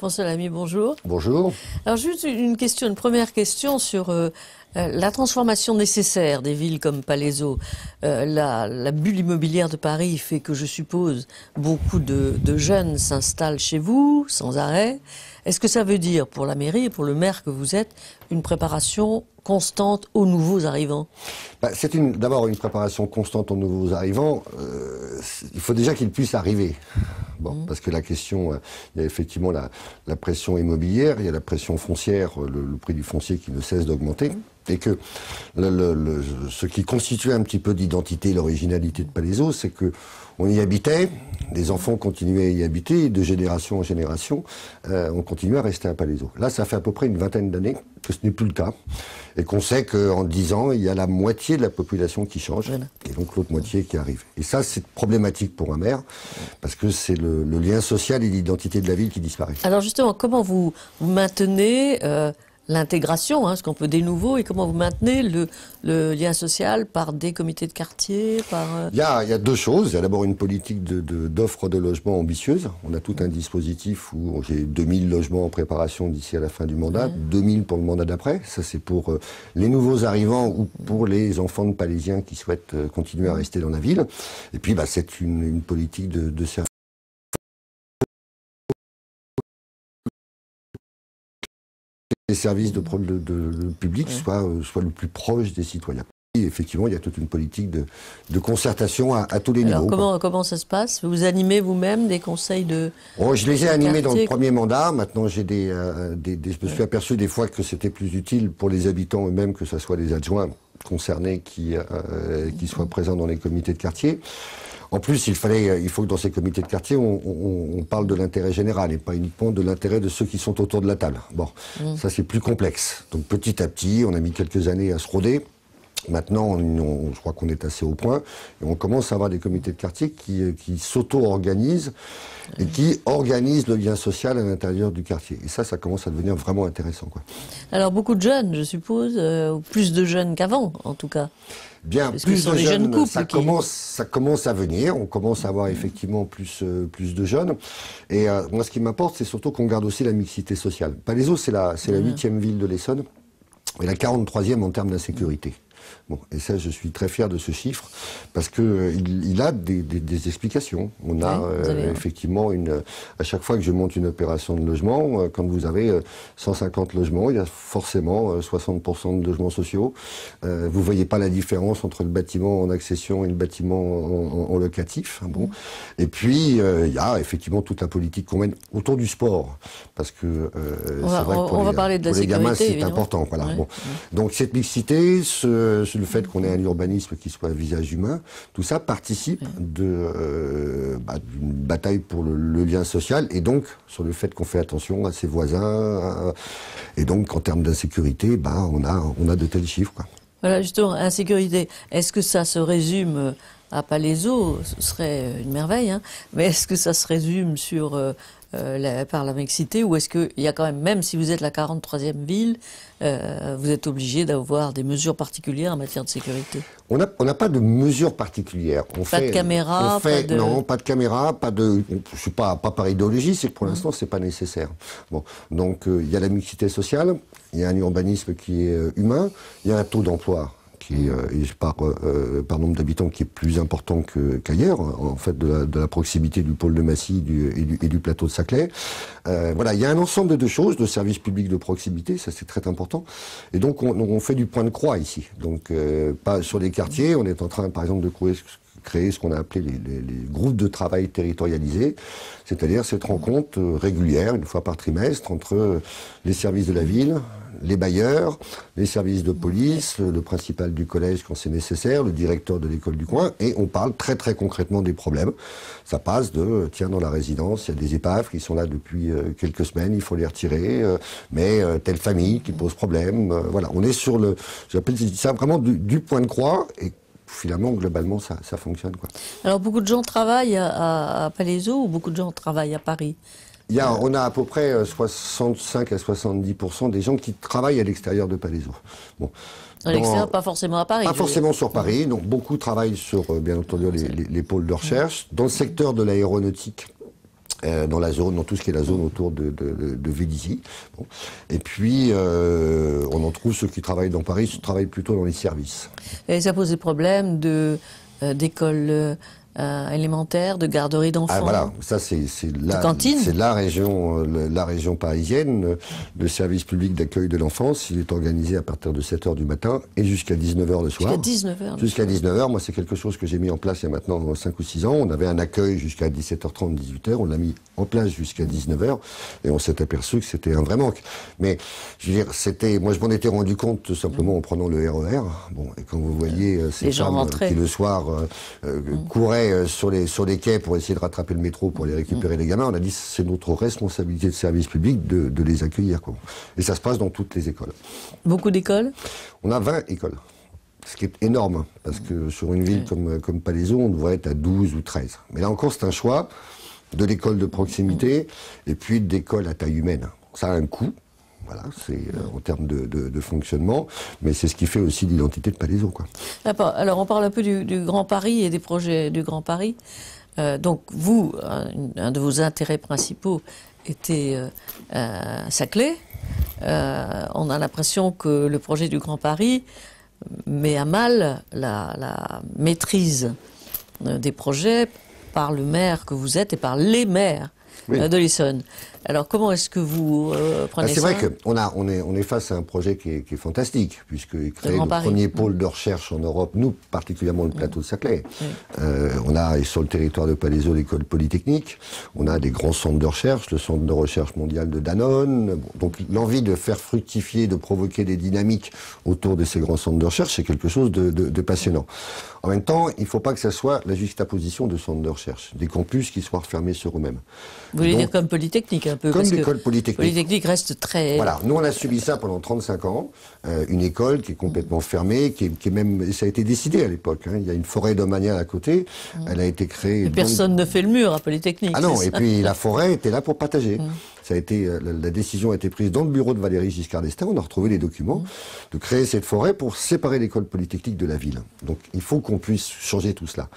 François Lamy, bonjour. Bonjour. Alors juste une première question sur la transformation nécessaire des villes comme Palaiseau. La bulle immobilière de Paris fait que, je suppose, beaucoup de jeunes s'installent chez vous sans arrêt. Est-ce que ça veut dire, pour la mairie et pour le maire que vous êtes, une préparation constante aux nouveaux arrivants? C'est d'abord une préparation constante aux nouveaux arrivants. Il faut déjà qu'ils puissent arriver. Bon, parce que la question, il y a effectivement la pression immobilière, il y a la pression foncière, le prix du foncier qui ne cesse d'augmenter. Et que ce qui constituait un petit peu d'identité, l'originalité de Palaiseau, c'est que on y habitait, les enfants continuaient à y habiter, et de génération en génération, on continuait à rester à Palaiseau. Là, ça fait à peu près une vingtaine d'années que ce n'est plus le cas, et qu'on sait qu'en 10 ans, il y a la moitié de la population qui change, et donc l'autre moitié qui arrive. Et ça, c'est problématique pour un maire, parce que c'est le lien social et l'identité de la ville qui disparaît. Alors justement, comment vous maintenez l'intégration, parce qu'on peut des nouveaux, et comment vous maintenez le lien social par des comités de quartier, par... Il y a deux choses. Il y a d'abord une politique d'offre de logement ambitieuse. On a tout un dispositif où j'ai 2000 logements en préparation d'ici à la fin du mandat, 2000 pour le mandat d'après. Ça, c'est pour les nouveaux arrivants ou pour les enfants de Palaisiens qui souhaitent continuer à rester dans la ville. Et puis, c'est une politique de service. Les services de public soient le plus proches des citoyens. Et effectivement, il y a toute une politique de concertation à tous les niveaux. Comment ça se passe? Vous animez vous-même des conseils de... Je les ai animés dans le premier mandat. Maintenant, je me suis aperçu des fois que c'était plus utile pour les habitants eux-mêmes que ce soit les adjoints concernés qui soient présents dans les comités de quartier. En plus, il faut que dans ces comités de quartier, on parle de l'intérêt général et pas uniquement de l'intérêt de ceux qui sont autour de la table. Bon, ça c'est plus complexe. Donc petit à petit, on a mis quelques années à se roder. Maintenant, je crois qu'on est assez au point. Et on commence à avoir des comités de quartier qui s'auto-organisent et qui organisent le lien social à l'intérieur du quartier. Et ça commence à devenir vraiment intéressant, quoi. Alors beaucoup de jeunes, je suppose, ou plus de jeunes qu'avant, en tout cas. Bien, plus de jeunes, ça commence à venir. On commence à avoir effectivement plus de jeunes. Et moi, ce qui m'importe, c'est surtout qu'on garde aussi la mixité sociale. Palaiseau, c'est la 8e ville de l'Essonne et la 43e en termes d'insécurité. Bon, et ça, je suis très fier de ce chiffre parce que il a des explications. On a effectivement à chaque fois que je monte une opération de logement, quand vous avez 150 logements, il y a forcément 60% de logements sociaux. Vous voyez pas la différence entre le bâtiment en accession et le bâtiment en locatif. Bon. Et puis il y a effectivement toute la politique qu'on mène autour du sport parce que c'est vrai que pour les gamins c'est important. Voilà. Bon. Donc cette mixité, le fait qu'on ait un urbanisme qui soit à visage humain, tout ça participe d'une bataille pour le lien social et donc sur le fait qu'on fait attention à ses voisins et donc en termes d'insécurité, on a de tels chiffres, quoi. Voilà, justement, insécurité. Est-ce que ça se résume à Palaiseau? Ce serait une merveille, mais est-ce que ça se résume par la mixité, ou est-ce qu'il y a quand même si vous êtes la 43e ville, vous êtes obligé d'avoir des mesures particulières en matière de sécurité? On n'a pas de mesures particulières. Pas de caméra? Non, pas de caméra, je suis pas par idéologie, c'est que pour l'instant, c'est pas nécessaire. Bon, donc il y a la mixité sociale, il y a un urbanisme qui est humain, il y a un taux d'emploi qui est par nombre d'habitants qui est plus important qu'ailleurs, en fait de la proximité du pôle de Massy et du plateau de Saclay. Voilà, il y a un ensemble de choses, de services publics de proximité, ça c'est très important. Et donc on fait du point de croix ici. Donc pas sur les quartiers, on est en train par exemple de créer ce qu'on a appelé les groupes de travail territorialisés, c'est-à-dire cette rencontre régulière, une fois par trimestre, entre les services de la ville, les bailleurs, les services de police, le principal du collège quand c'est nécessaire, le directeur de l'école du coin, et on parle très très concrètement des problèmes. Ça passe dans la résidence, il y a des épaves qui sont là depuis quelques semaines, il faut les retirer, mais telle famille qui pose problème, voilà. On est sur j'appelle ça vraiment du point de croix, et finalement, globalement, ça fonctionne, quoi. Alors, beaucoup de gens travaillent à Palaiseau ou beaucoup de gens travaillent à Paris? On a à peu près 65 à 70% des gens qui travaillent à l'extérieur de Palaiseau. Bon. À l'extérieur, pas forcément à Paris. Pas forcément sur Paris, donc beaucoup travaillent sur, bien entendu, les pôles de recherche. Dans le secteur de l'aéronautique, dans la zone, dans tout ce qui est la zone autour de Vélizy. Bon. Et puis, on en trouve ceux qui travaillent dans Paris, travaillent plutôt dans les services. Et ça pose des problèmes d'écoles élémentaires, de garderies d'enfants. Ah, voilà, ça c'est la région parisienne. Le service public d'accueil de l'enfance, il est organisé à partir de 7h du matin et jusqu'à 19h le soir. Jusqu'à 19h. Jusqu'à 19h, moi c'est quelque chose que j'ai mis en place il y a maintenant 5 ou 6 ans. On avait un accueil jusqu'à 17h30, 18h, on l'a mis en place jusqu'à 19h et on s'est aperçu que c'était un vrai manque. Mais je veux dire, moi je m'en étais rendu compte tout simplement en prenant le RER. Bon, et quand vous voyez ces femmes qui le soir couraient sur les quais pour essayer de rattraper le métro pour aller récupérer les gamins, on a dit c'est notre responsabilité de service public de les accueillir, quoi. Et ça se passe dans toutes les écoles. Beaucoup d'écoles? On a 20 écoles. Ce qui est énorme, parce que sur une ville comme Palaiseau, on devrait être à 12 ou 13. Mais là encore, c'est un choix de l'école de proximité et puis d'école à taille humaine. Ça a un coût. Voilà, c'est en termes de fonctionnement, mais c'est ce qui fait aussi l'identité de Palaiseau, quoi. Alors, on parle un peu du Grand Paris et des projets du Grand Paris. Donc, vous, un de vos intérêts principaux était Saclay. On a l'impression que le projet du Grand Paris met à mal la maîtrise des projets par le maire que vous êtes et par les maires de l'Essonne. Alors, comment est-ce que vous prenez ça? C'est vrai qu'on est face à un projet qui est fantastique, puisqu'il crée le premier pôle de recherche en Europe, nous, particulièrement le plateau de Saclay. On a sur le territoire de Palaiseau l'école polytechnique, on a des grands centres de recherche, le centre de recherche mondial de Danone. Bon, donc l'envie de faire fructifier, de provoquer des dynamiques autour de ces grands centres de recherche, c'est quelque chose de passionnant. En même temps, il ne faut pas que ça soit la juxtaposition de centres de recherche, des campus qui soient refermés sur eux-mêmes. Vous voulez dire comme Polytechnique un peu? Comme l'école Polytechnique. Polytechnique reste très... Voilà, nous on a subi ça pendant 35 ans, une école qui est complètement fermée, qui est même... Ça a été décidé à l'époque, hein. Il y a une forêt domaniale à côté, elle a été créée... Et personne ne fait le mur à Polytechnique. Ah non, et puis la forêt était là pour partager. Ça a été, la décision a été prise dans le bureau de Valéry Giscard d'Estaing, on a retrouvé les documents, de créer cette forêt pour séparer l'école polytechnique de la ville. Donc il faut qu'on puisse changer tout cela.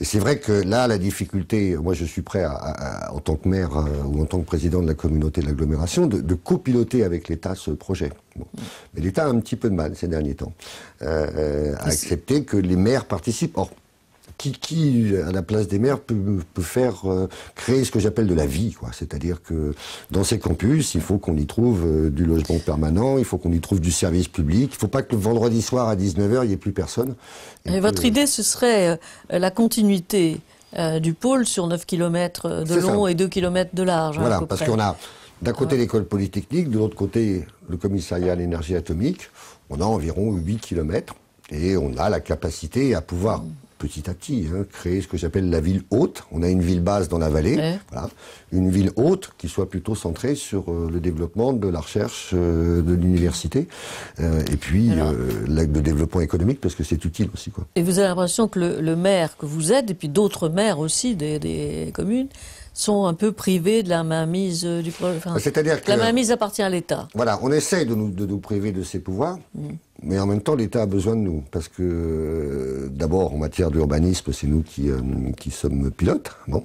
Et c'est vrai que là, la difficulté, moi je suis prêt en tant que maire ou en tant que président de la communauté de l'agglomération, de copiloter avec l'État ce projet. Bon. Mais l'État a un petit peu de mal ces derniers temps à accepter que les maires participent. Or, qui, à la place des maires, peut faire créer ce que j'appelle de la vie, quoi. C'est-à-dire que dans ces campus, il faut qu'on y trouve du logement permanent, il faut qu'on y trouve du service public, il ne faut pas que le vendredi soir à 19h, il n'y ait plus personne. Et votre idée, ce serait la continuité du pôle sur 9 km de long et 2 km de large. Voilà, hein, parce qu'on a d'un côté l'école polytechnique, de l'autre côté le commissariat à l'énergie atomique. On a environ 8 km et on a la capacité à pouvoir... petit à petit, créer ce que j'appelle la ville haute. On a une ville basse dans la vallée, voilà. Une ville haute qui soit plutôt centrée sur le développement de la recherche de l'université, et puis le développement économique, parce que c'est utile aussi, quoi. Et vous avez l'impression que le maire que vous êtes, et puis d'autres maires aussi des communes, sont un peu privés de la mainmise du projet. Enfin, c'est-à-dire que la mainmise appartient à l'État. Voilà, on essaye de nous priver de ces pouvoirs, mais en même temps, l'État a besoin de nous, parce que d'abord, en matière d'urbanisme, c'est nous qui sommes pilotes, bon,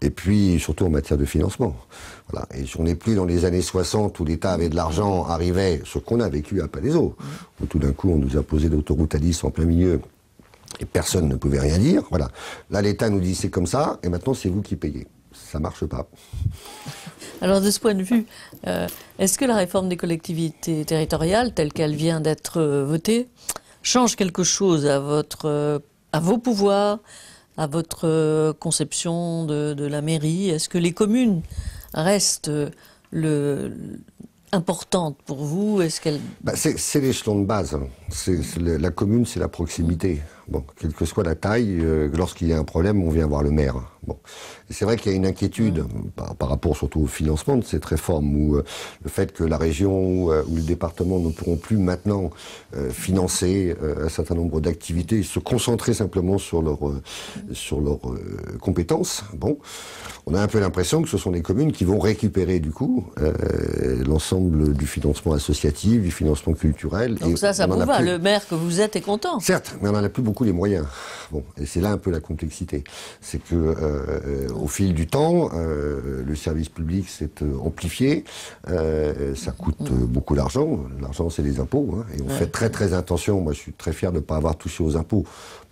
et puis surtout en matière de financement. Voilà. Et on n'est plus dans les années 60 où l'État avait de l'argent, arrivait, ce qu'on a vécu à Palaiseau, où tout d'un coup, on nous a posé l'autoroute à 10 en plein milieu. Et personne ne pouvait rien dire. Voilà. Là, l'État nous dit c'est comme ça, et maintenant c'est vous qui payez. Ça marche pas. Alors, de ce point de vue, est-ce que la réforme des collectivités territoriales, telle qu'elle vient d'être votée, change quelque chose à vos pouvoirs, à votre conception de la mairie? Est-ce que les communes restent importantes pour vous? Est-ce qu'elles... c'est l'échelon de base. La commune, c'est la proximité. Bon, quelle que soit la taille, lorsqu'il y a un problème, on vient voir le maire. Bon. Et c'est vrai qu'il y a une inquiétude par rapport surtout au financement de cette réforme, où le fait que la région ou le département ne pourront plus maintenant financer un certain nombre d'activités, se concentrer simplement sur leurs compétences. Bon, on a un peu l'impression que ce sont les communes qui vont récupérer du coup l'ensemble du financement associatif, du financement culturel. Donc ça vous va. Le maire que vous êtes est content. Certes, mais on n'en a plus beaucoup. beaucoup les moyens. Bon, et c'est là un peu la complexité. C'est que au fil du temps, le service public s'est amplifié. Ça coûte beaucoup d'argent. L'argent, c'est les impôts. Hein, et on fait très très attention. Moi, je suis très fier de ne pas avoir touché aux impôts.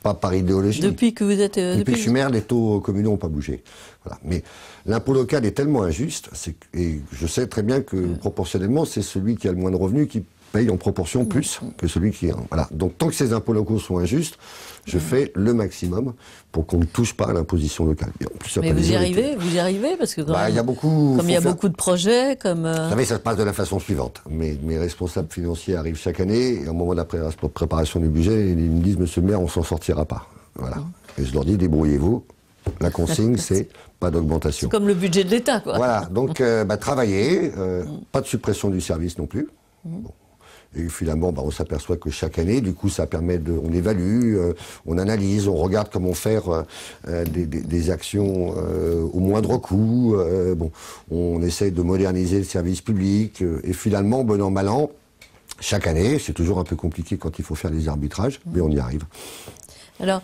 Pas par idéologie. Depuis que vous êtes... depuis que je suis maire, les taux communaux n'ont pas bougé. Voilà. Mais l'impôt local est tellement injuste, et je sais très bien que proportionnellement, c'est celui qui a le moins de revenus qui paye en proportion plus que celui qui... Voilà. Donc tant que ces impôts locaux sont injustes, je fais le maximum pour qu'on ne touche pas à l'imposition locale. Et en plus, mais vous y arrivez parce que il y a beaucoup... Comme il y a beaucoup de projets, comme... Vous savez, ça se passe de la façon suivante. Mes responsables financiers arrivent chaque année, et au moment de la préparation du budget, ils me disent, monsieur le maire, on ne s'en sortira pas. Voilà. Et je leur dis, débrouillez-vous. La consigne, c'est pas d'augmentation. C'est comme le budget de l'État, quoi. Voilà. Donc, travailler, pas de suppression du service non plus. Bon. Et finalement, on s'aperçoit que chaque année, du coup, ça permet on évalue, on analyse, on regarde comment faire des actions au moindre coût. On essaie de moderniser le service public. Et finalement, bon an, mal an, chaque année, c'est toujours un peu compliqué quand il faut faire des arbitrages, mais on y arrive. Alors,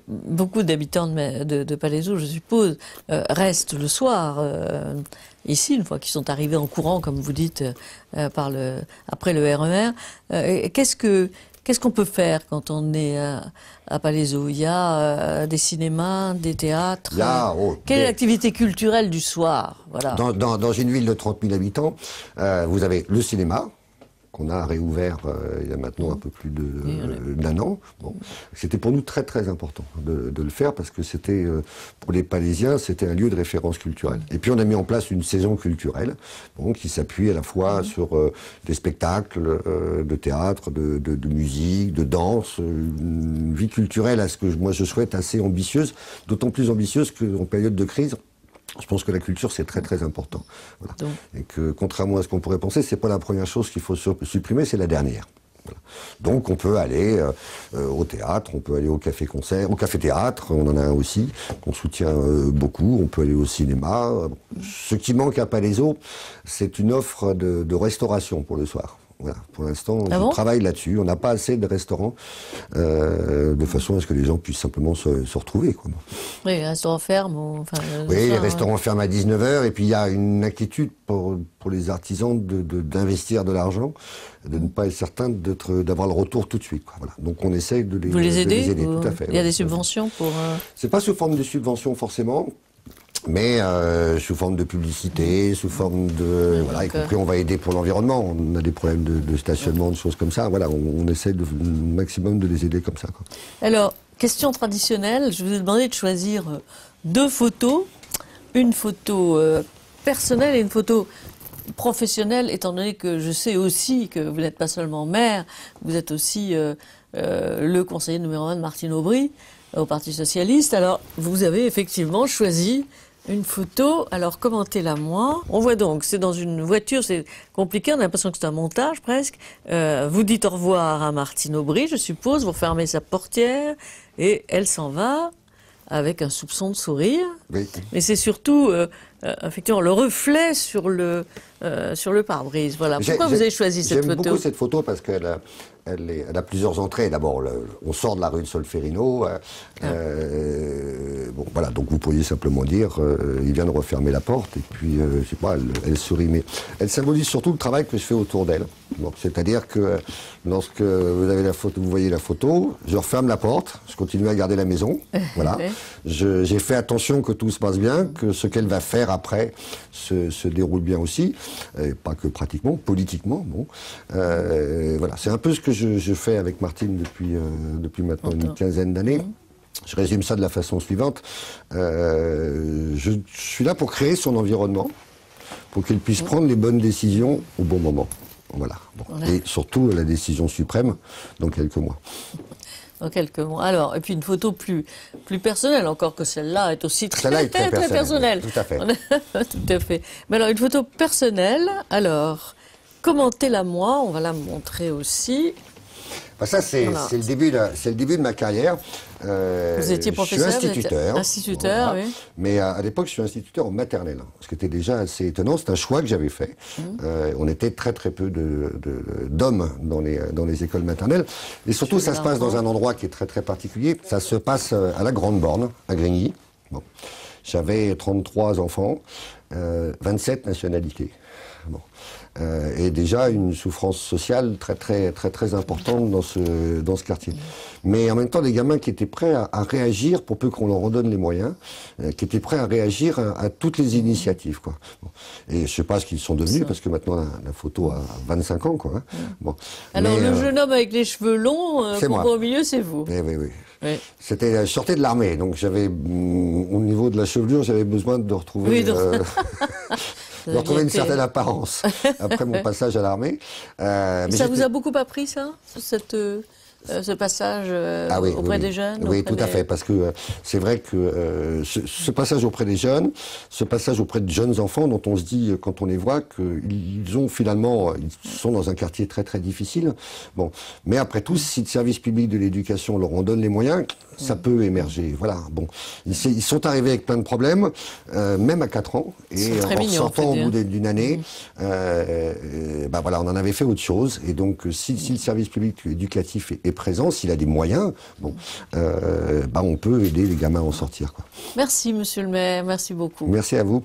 beaucoup d'habitants de Palaiseau, je suppose, restent le soir ici, une fois qu'ils sont arrivés en courant, comme vous dites, après le RER. Qu'est-ce qu'on peut faire quand on est à Palaiseau? Il y a des cinémas, des théâtres. Quelle est l'activité culturelle du soir? Voilà. Dans une ville de 30 000 habitants, vous avez le cinéma, qu'on a réouvert il y a maintenant un peu plus d'un an. Bon. C'était pour nous très très important de le faire parce que c'était, pour les Palaisiens, c'était un lieu de référence culturelle. Et puis on a mis en place une saison culturelle qui s'appuie à la fois sur des spectacles de théâtre, de musique, de danse, une vie culturelle à ce que moi je souhaite assez ambitieuse, d'autant plus ambitieuse qu'en période de crise, je pense que la culture, c'est très très important. Voilà. Et que, contrairement à ce qu'on pourrait penser, c'est pas la première chose qu'il faut supprimer, c'est la dernière. Voilà. Donc on peut aller au théâtre, on peut aller au café-concert, au café-théâtre, on en a un aussi, qu'on soutient beaucoup, on peut aller au cinéma. Ce qui manque à Palaiseau, c'est une offre de restauration pour le soir. Voilà. Pour l'instant, on travaille là-dessus. On n'a pas assez de restaurants de façon à ce que les gens puissent simplement se retrouver. Quoi. Oui, les restaurants ferment. Oui, les restaurants ferment à 19h. Et puis il y a une inquiétude pour les artisans d'investir de l'argent, de ne pas être certain d'avoir le retour tout de suite. Quoi. Voilà. Donc on essaye de les aider. Tout à fait. Il y a des subventions pour... C'est pas sous forme de subventions forcément. Mais sous forme de publicité, sous forme de... Voilà, y compris on va aider pour l'environnement. On a des problèmes de stationnement, de choses comme ça. Voilà, on essaie le maximum de les aider comme ça. Quoi. Alors, question traditionnelle, je vous ai demandé de choisir 2 photos. Une photo personnelle et une photo professionnelle, étant donné que je sais aussi que vous n'êtes pas seulement maire, vous êtes aussi le conseiller numéro 1 de Martine Aubry au Parti Socialiste. Alors, vous avez effectivement choisi une photo, alors commentez-la moi. On voit donc, c'est dans une voiture, c'est compliqué, on a l'impression que c'est un montage presque. Vous dites au revoir à Martine Aubry, je suppose, vous fermez sa portière et elle s'en va avec un soupçon de sourire. Oui. Mais c'est surtout, effectivement, le reflet sur le pare-brise. Voilà. Pourquoi vous avez choisi cette photo? J'aime beaucoup cette photo parce qu'elle a plusieurs entrées. D'abord, on sort de la rue de Solferino. Voilà, donc vous pourriez simplement dire, il vient de refermer la porte, et puis, je sais pas, elle sourit. Mais elle symbolise surtout le travail que je fais autour d'elle. C'est-à-dire que lorsque vous voyez la photo, je referme la porte, je continue à garder la maison. Voilà. J'ai fait attention que tout se passe bien, que ce qu'elle va faire après se déroule bien aussi, et pas que pratiquement, politiquement. Bon. Voilà, c'est un peu ce que je fais avec Martine depuis maintenant une quinzaine d'années. Je résume ça de la façon suivante. Je suis là pour créer son environnement, pour qu'il puisse prendre les bonnes décisions au bon moment. Voilà. Bon. Et surtout la décision suprême dans quelques mois. Dans quelques mois. Alors, et puis une photo plus personnelle, encore que celle-là est aussi très personnelle. Tout à fait. Tout à fait. Mais alors, une photo personnelle, alors, commentez-la moi, on va la montrer aussi. Bah ça, c'est Voilà. le début de ma carrière. Vous étiez professeur, je suis instituteur. Instituteur, Voilà. oui. Mais à l'époque, je suis instituteur en maternelle. Ce qui était déjà assez étonnant. C'est un choix que j'avais fait. On était très très peu d'hommes dans les écoles maternelles. Et surtout, ça se passe dans un endroit qui est très très particulier. Ça se passe à la Grande Borne, à Grigny. Bon. J'avais 33 enfants, 27 nationalités. Bon. Et déjà une souffrance sociale très très très très importante dans ce quartier. Mais en même temps, des gamins qui étaient prêts à réagir pour peu qu'on leur en donne les moyens, qui étaient prêts à réagir à toutes les initiatives, quoi. Bon. Et je sais pas ce qu'ils sont devenus parce que maintenant la photo a 25 ans, quoi. Hein. Bon. Alors le jeune homme avec les cheveux longs, qu'on voit au milieu, c'est vous. Oui, oui, oui. Oui. Je sortais de l'armée, donc j'avais, au niveau de la chevelure, j'avais besoin de retrouver, de retrouver une certaine apparence après mon passage à l'armée. Mais ça vous a beaucoup appris, ça, ce passage auprès des jeunes? Oui, tout à fait, parce que c'est vrai que ce passage auprès des jeunes, ce passage auprès de jeunes enfants dont on se dit, quand on les voit, qu'ils sont dans un quartier très très difficile. Bon, mais après tout, si le service public de l'éducation leur en donne les moyens, ça peut émerger. Voilà, bon. Ils sont arrivés avec plein de problèmes, même à 4 ans, et en sortant au bout d'une année, bah voilà, on en avait fait autre chose, et donc si le service public éducatif est présent, s'il a des moyens, bon, bah on peut aider les gamins à en sortir, quoi. Merci, monsieur le maire, merci beaucoup. Merci à vous.